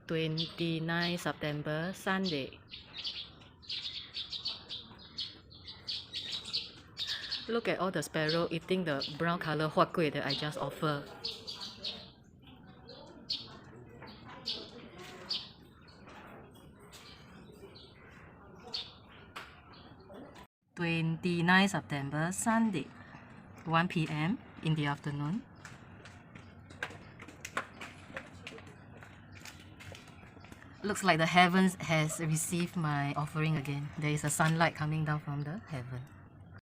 29 September, Sunday. Look at all the sparrow eating the brown color huat kueh that I just offered. (29 September, Sunday, 1 p.m. in the afternoon). Looks like the heavens has received my offering again. There is a sunlight coming down from the heaven.